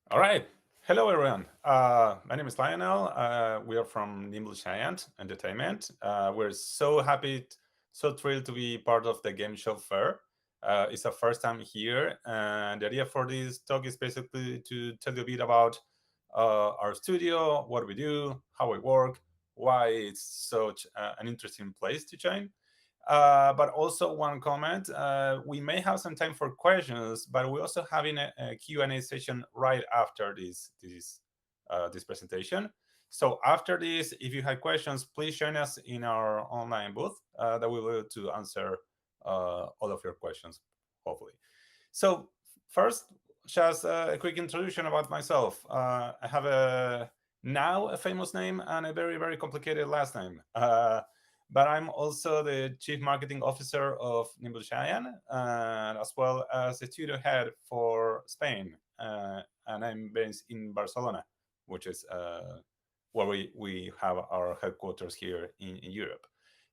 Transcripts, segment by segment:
All right. Hello, everyone. My name is Lionel. We are from Nimble Giant Entertainment. We're so happy, so thrilled to be part of the Game Show Fair. It's our first time here, and the idea for this talk is basically to tell you a bit about our studio, what we do, how we work, why it's such an interesting place to join. But also one comment, we may have some time for questions, but we're also having a Q&A session right after this presentation. So after this, if you have questions, please join us in our online booth that we will to answer all of your questions, hopefully. So first, just a quick introduction about myself. I have a famous name and a very, very complicated last name. But I'm also the chief marketing officer of Nimble Giant, and as well as the studio head for Spain. And I'm based in Barcelona, which is where we have our headquarters here in Europe.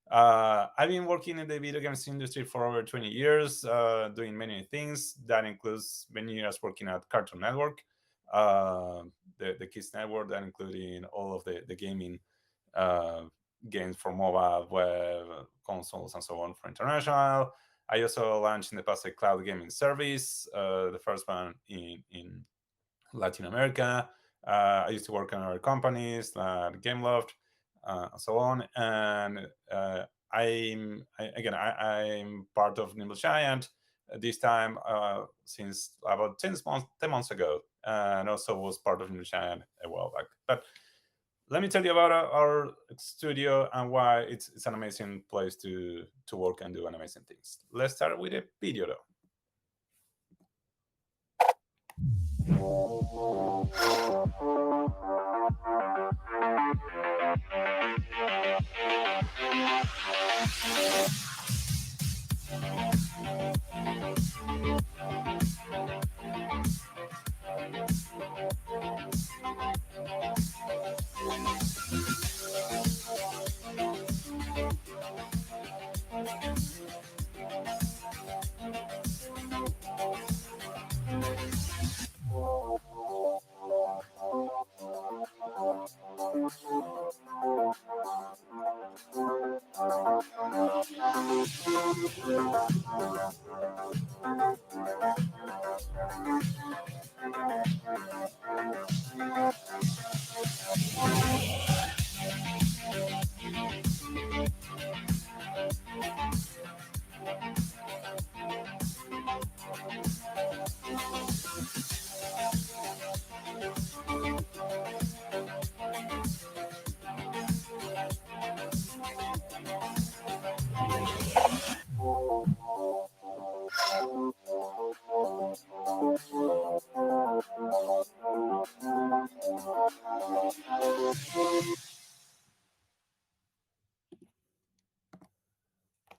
I've been working in the video games industry for over 20 years, doing many things. That includes many years working at Cartoon Network, uh, the Kids Network, that including all of the gaming uh, games for mobile, web, consoles, and so on for international. I also launched in the past a cloud gaming service, the first one in Latin America. I used to work on other companies like Gameloft, and so on. And I'm part of Nimble Giant this time since about 10 months ago, and also was part of Nimble Giant a while back. But let me tell you about our studio and why it's an amazing place to work and do amazing things. Let's start with a video though.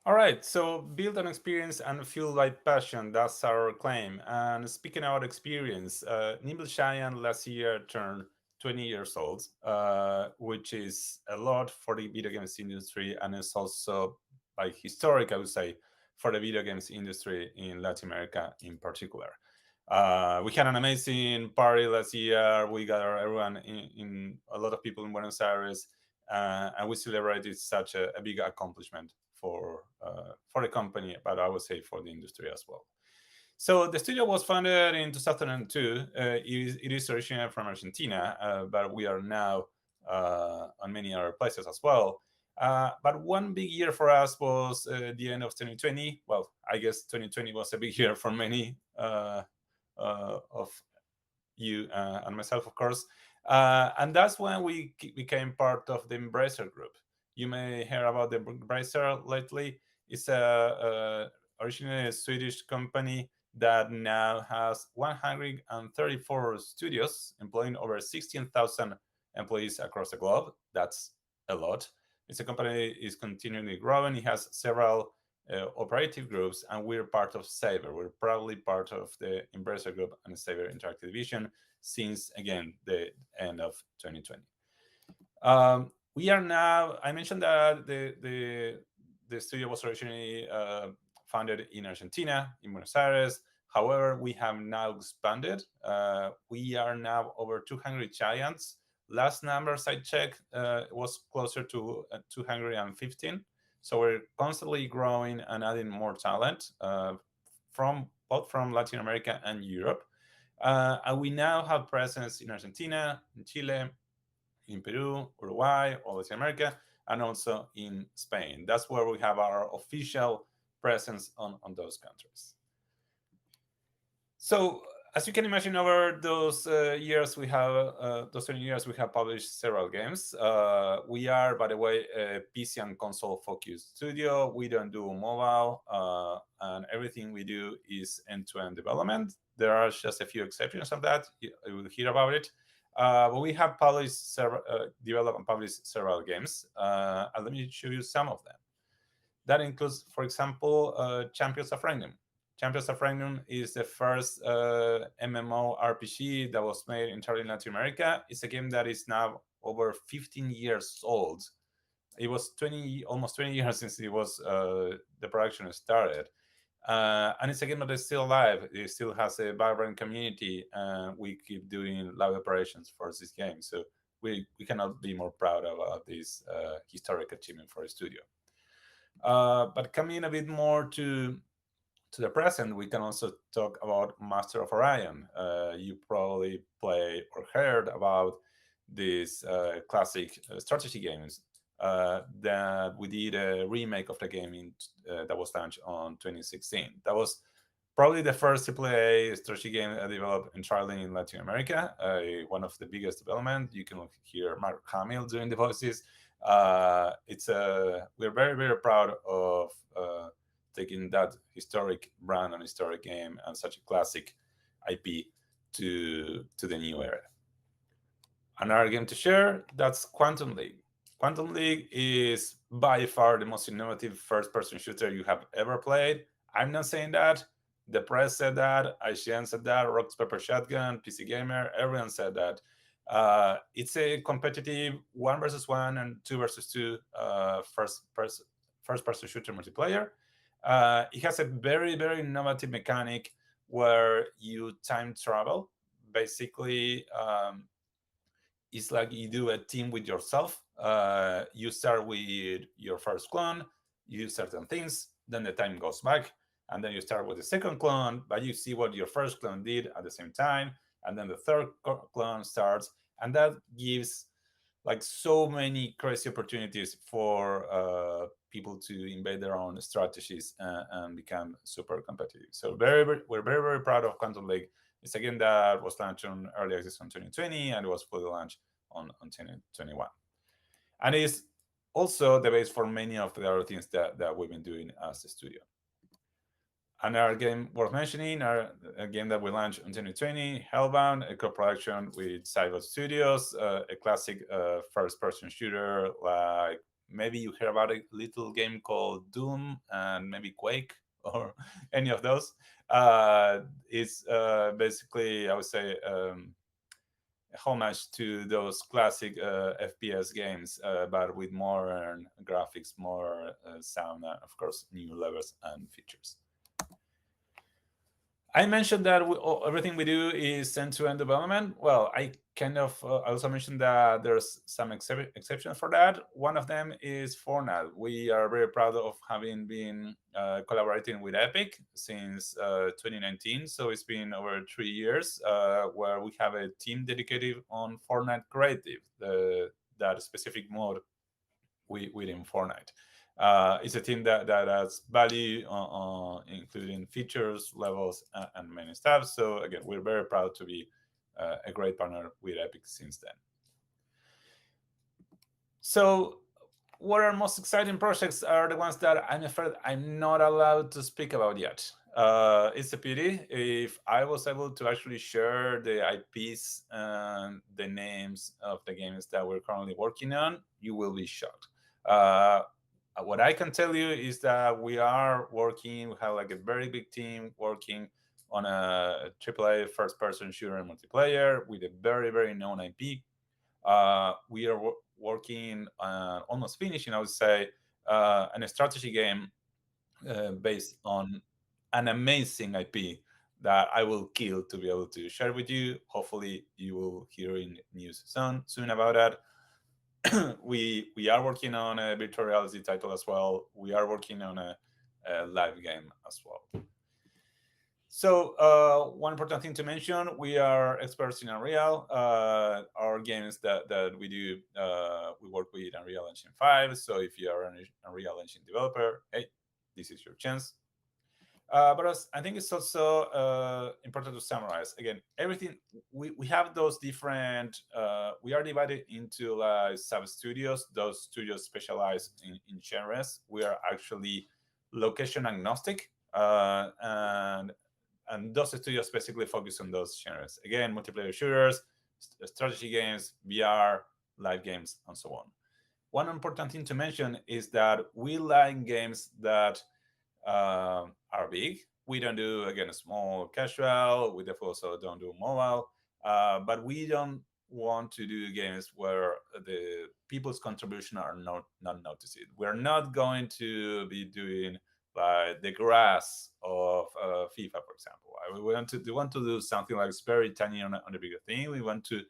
All right, so build on experience and fuel by passion. That's our claim. And speaking about experience, Nimble Giant last year turned 20 years old, which is a lot for the video games industry, and it's also like historic, I would say, for the video games industry in Latin America in particular. We had an amazing party last year. We got everyone in a lot of people in Buenos Aires, and we celebrated such a big accomplishment for the company, but I would say for the industry as well. So the studio was founded in 2002. It is originally from Argentina, but we are now on many other places as well. But one big year for us was the end of 2020. Well, I guess 2020 was a big year for many of you and myself, of course. And that's when we became part of the Embracer Group. You may hear about the Embracer lately. It's originally a Swedish company that now has 134 studios, employing over 16,000 employees across the globe. That's a lot. It's a company is continually growing. It has several operative groups, and we're part of Saber. We're proudly part of the Embracer Group and Saber Interactive Division since, again, the end of 2020. We are now, I mentioned that the studio was originally founded in Argentina, in Buenos Aires. However, we have now expanded. We are now over 200 giants. Last numbers I checked was closer to 215. So we're constantly growing and adding more talent from both from Latin America and Europe. And we now have presence in Argentina, in Chile, in Peru, Uruguay, all Latin America, and also in Spain. That's where we have our official presence on those countries. So, as you can imagine, over those years, we have those 20 years, we have published several games. We are, by the way, a PC and console focused studio. We don't do mobile, and everything we do is end-to-end development. There are just a few exceptions of that. You will hear about it. But we have published several, developed and published several games, and let me show you some of them. That includes, for example, Champions of Regnum. Champions of Regnum is the first MMORPG that was made entirely in Latin America. It's a game that is now over 15 years old. It was almost 20 years since it was the production started. And it's a game that is still alive. It still has a vibrant community, and we keep doing live operations for this game. So we cannot be more proud of this historic achievement for a studio. But coming a bit more to the present, we can also talk about Master of Orion. You probably play or heard about these classic strategy games that we did a remake of the game that was launched on 2016. That was probably the first AAA strategy game developed entirely in Latin America. One of the biggest development. You can hear Mark Hamill doing the voices. We're very, very proud of taking that historic brand and historic game and such a classic IP to the new era. Another game to share, that's Quantum League. Quantum League is by far the most innovative first-person shooter you have ever played. I'm not saying that. The press said that. IGN said that. Rocks Pepper Shotgun, PC Gamer, everyone said that. It's a competitive 1 versus 1 and 2 versus 2 first-person shooter multiplayer. It has a very, very innovative mechanic where you time travel. Basically, it's like you do a team with yourself. You start with your first clone, you do certain things, then the time goes back, and then you start with the second clone, but you see what your first clone did at the same time, and then the third clone starts, and that gives like so many crazy opportunities for people to invade their own strategies and become super competitive. So we're very, very proud of Quantum League. It's a game that was launched on early access on 2020 and it was fully launched on 2021. And it's also the base for many of the other things that we've been doing as a studio. Another game worth mentioning, a game that we launched in 2020, Hellbound, a co-production with Cyber Studios, a classic first-person shooter. Like maybe you hear about a little game called Doom and maybe Quake or any of those. It's basically, I would say, a homage to those classic FPS games, but with modern graphics, more sound, and of course, new levels and features. I mentioned that everything we do is end-to-end development. Well, I kind of also mentioned that there's some exceptions for that. One of them is Fortnite. We are very proud of having been collaborating with Epic since 2019. So it's been over 3 years where we have a team dedicated on Fortnite Creative, that specific mode within Fortnite. It's a team that has value, including features, levels, and many stuff. So again, we're very proud to be a great partner with Epic since then. So what are most exciting projects are the ones that I'm afraid I'm not allowed to speak about yet. It's a pity. If I was able to actually share the IPs and the names of the games that we're currently working on, you will be shocked. What I can tell you is that we are working, we have like a very big team working on a AAA first-person shooter multiplayer with a very, very known IP. We are working on almost finishing, I would say, on a strategy game based on an amazing IP that I will kill to be able to share with you. Hopefully, you will hear in news soon about that. We are working on a virtual reality title as well. We are working on a live game as well. So one important thing to mention: we are experts in Unreal. Our games that we do, we work with Unreal Engine 5. So if you are an Unreal Engine developer, hey, this is your chance. But I think it's also important to summarize again everything. We have those different. We are divided into sub studios. Those studios specialize in genres. We are actually location agnostic, and those studios basically focus on those genres. Again, multiplayer shooters, strategy games, VR, live games, and so on. One important thing to mention is that we like games that are big. We don't do again small casual. We definitely also don't do mobile. But we don't want to do games where the people's contribution are not noticed. We're not going to be doing like the grass of FIFA, for example. We want to do something like it's very tiny on the bigger thing. We want to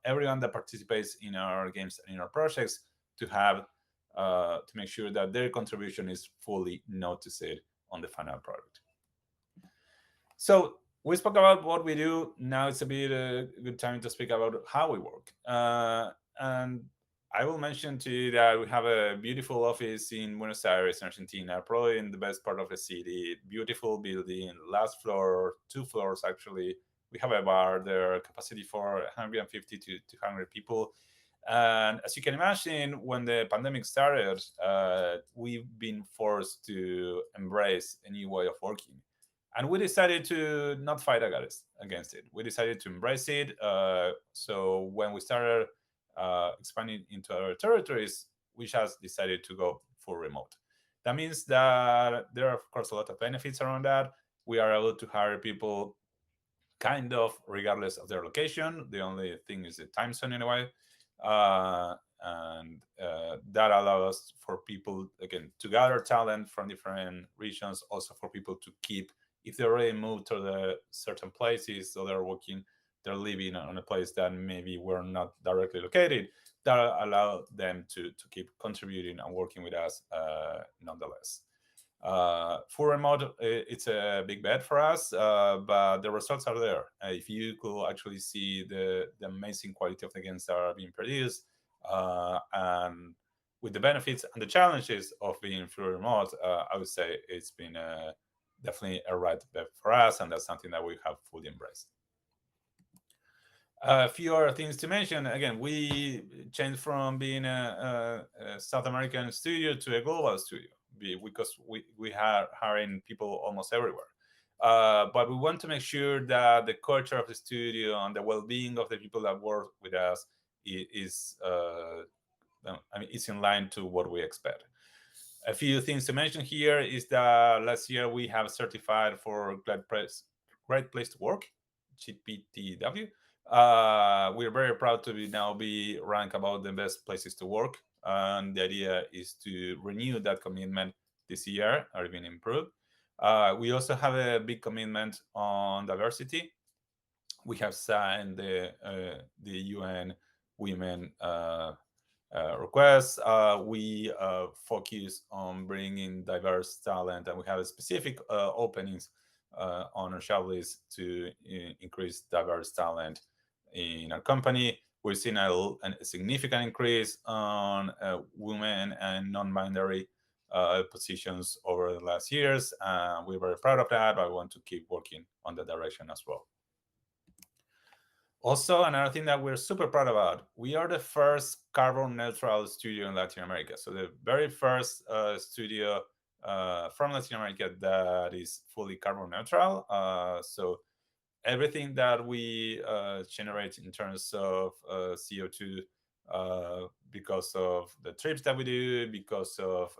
everyone that participates in our games and in our projects to have to make sure that their contribution is fully noticed on the final product. So we spoke about what we do. Now it's a bit a good time to speak about how we work. And I will mention to you that we have a beautiful office in Buenos Aires, Argentina, probably in the best part of the city. Beautiful building, last floor, two floors actually. We have a bar there, capacity for 150 to 200 people. And as you can imagine, when the pandemic started, we've been forced to embrace a new way of working. And we decided to not fight against it. We decided to embrace it. So when we started expanding into other territories, we just decided to go full remote. That means that there are, of course, a lot of benefits around that. We are able to hire people kind of regardless of their location. The only thing is the time zone in a way. And that allows for people again to gather talent from different regions, also for people to keep, if they already moved to the certain places, so they're working, they're living on a place that maybe we're not directly located, that allow them to keep contributing and working with us nonetheless. Full remote, it's a big bet for us, but the results are there. If you could actually see the amazing quality of the games that are being produced, and with the benefits and the challenges of being full remote, I would say it's been definitely a right bet for us, and that's something that we have fully embraced. A few other things to mention. Again, we changed from being a South American studio to a global studio because we are hiring people almost everywhere. But we want to make sure that the culture of the studio and the well-being of the people that work with us is is in line to what we expect. A few things to mention here is that last year we have certified for Great Place to Work, GPTW. We're very proud to now be ranked about the best places to work, and the idea is to renew that commitment this year or even improve. We also have a big commitment on diversity. We have signed the UN Women requests. We focus on bringing diverse talent, and we have a specific openings on our shop list to increase diverse talent in our company. We've seen a significant increase on women and non-binary positions over the last years. We're very proud of that, but I want to keep working on that direction as well. Also, another thing that we're super proud about, we are the first carbon neutral studio in Latin America. So the very first studio from Latin America that is fully carbon neutral. So everything that we generate in terms of CO2, because of the trips that we do, because of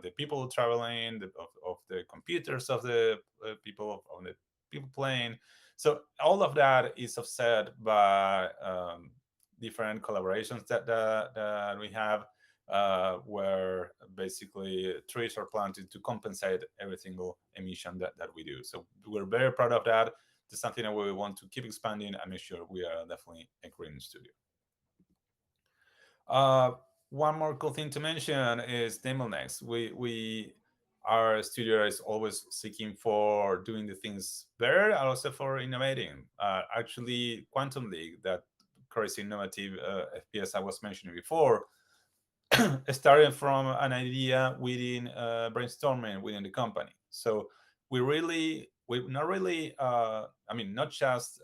the people traveling, of the computers of the people, of the people playing. So all of that is offset by different collaborations that we have. where basically trees are planted to compensate every single emission that we do. So we're very proud of that. It's something that we want to keep expanding and make sure we are definitely a green studio. Uh, One more cool thing to mention is Nimble Next. We our studio is always seeking for doing the things better and also for innovating. Actually, Quantum League, that crazy innovative FPS I was mentioning before, started from an idea within brainstorming within the company. So we not really, I mean, not just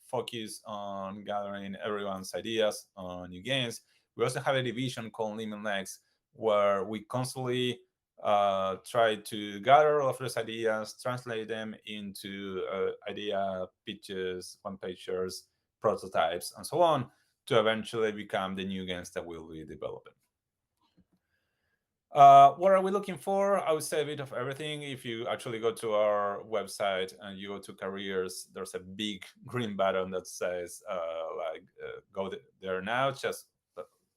focus on gathering everyone's ideas on new games. We also have a division called Limit Next, where we constantly try to gather all of those ideas, translate them into idea pitches, one pagers, prototypes, and so on, to eventually become the new games that we'll be developing. What are we looking for? I would say a bit of everything. If you actually go to our website and you go to careers, there's a big green button that says go there now. Just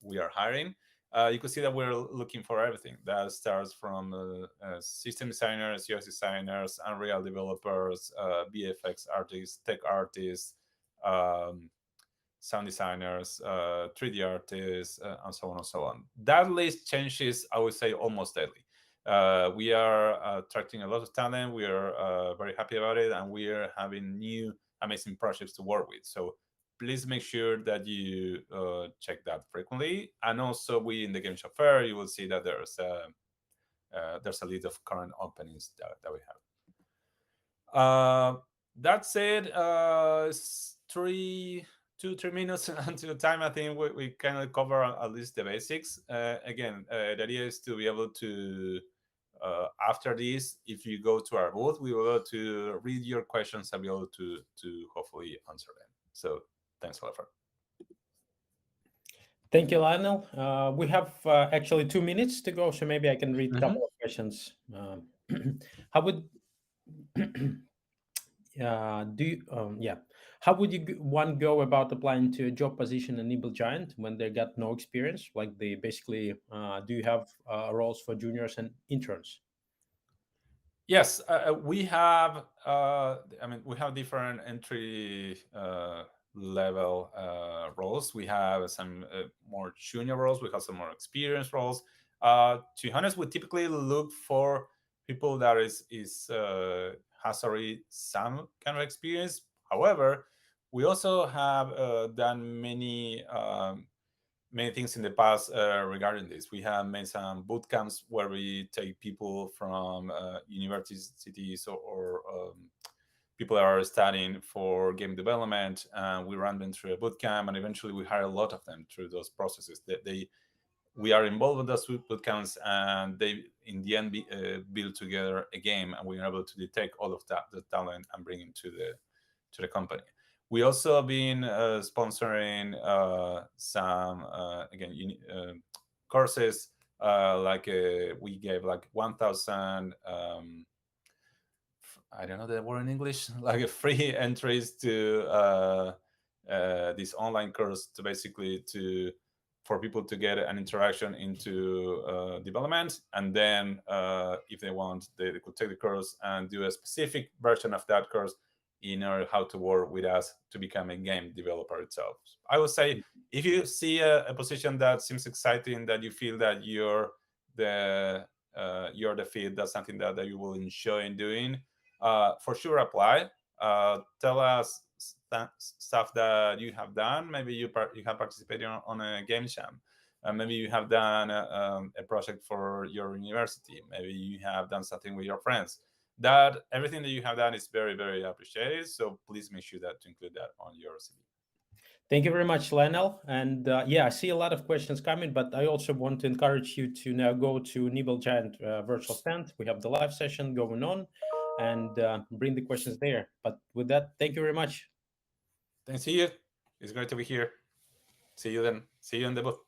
we are hiring. You can see that we're looking for everything. That starts from system designers, UX designers, Unreal developers, VFX artists, tech artists, um, sound designers, 3D artists, and so on and so on. That list changes, I would say, almost daily. We are attracting a lot of talent. We are very happy about it, and we are having new amazing projects to work with. So please make sure that you check that frequently. And also, we in the Game Shop Fair, you will see that there's a list of current openings that we have. That's it. It's 3 minutes until time. I think we kind of cover at least the basics. Again, the idea is to be able to, after this, if you go to our booth, we will be able to read your questions and be able to hopefully answer them. So thanks a lot for. Thank you, Lionel. We have actually 2 minutes to go, so maybe I can read a Mhm. couple of questions. How would do you, yeah. How would one go about applying to a job position in Nimble Giant when they got no experience? Like they basically, do you have roles for juniors and interns? Yes, we have. I mean, we have different entry level roles. We have some more junior roles. We have some more experienced roles. To be honest, we typically look for people that is has already some kind of experience. However, we also have done many things in the past regarding this. We have made some boot camps where we take people from universities or people that are studying for game development, and we run them through a boot camp, and eventually we hire a lot of them through those processes. We are involved with those boot camps, and they in the end build together a game, and we are able to detect all of that the talent and bring it to the company. We also have been sponsoring some again courses. We gave like 1,000. I don't know the word in English. Like a free entries to this online course to basically to for people to get an interaction into development, and then if they want, they could take the course and do a specific version of that course in order how to work with us to become a game developer itself. I would say if you see a position that seems exciting, that you feel that the you're the fit, that's something that you will enjoy in doing, for sure apply. Tell us stuff that you have done. Maybe you have participated on a game jam. Maybe you have done a project for your university. Maybe you have done something with your friends. That everything that you have done is very, very appreciated. So please make sure that to include that on your CV. Thank you very much, Lionel. And yeah, I see a lot of questions coming, but I also want to encourage you to now go to Nimble Giant virtual stand. We have the live session going on, and bring the questions there. But with that, thank you very much. Thanks to you. It's great to be here. See you then. See you in the booth.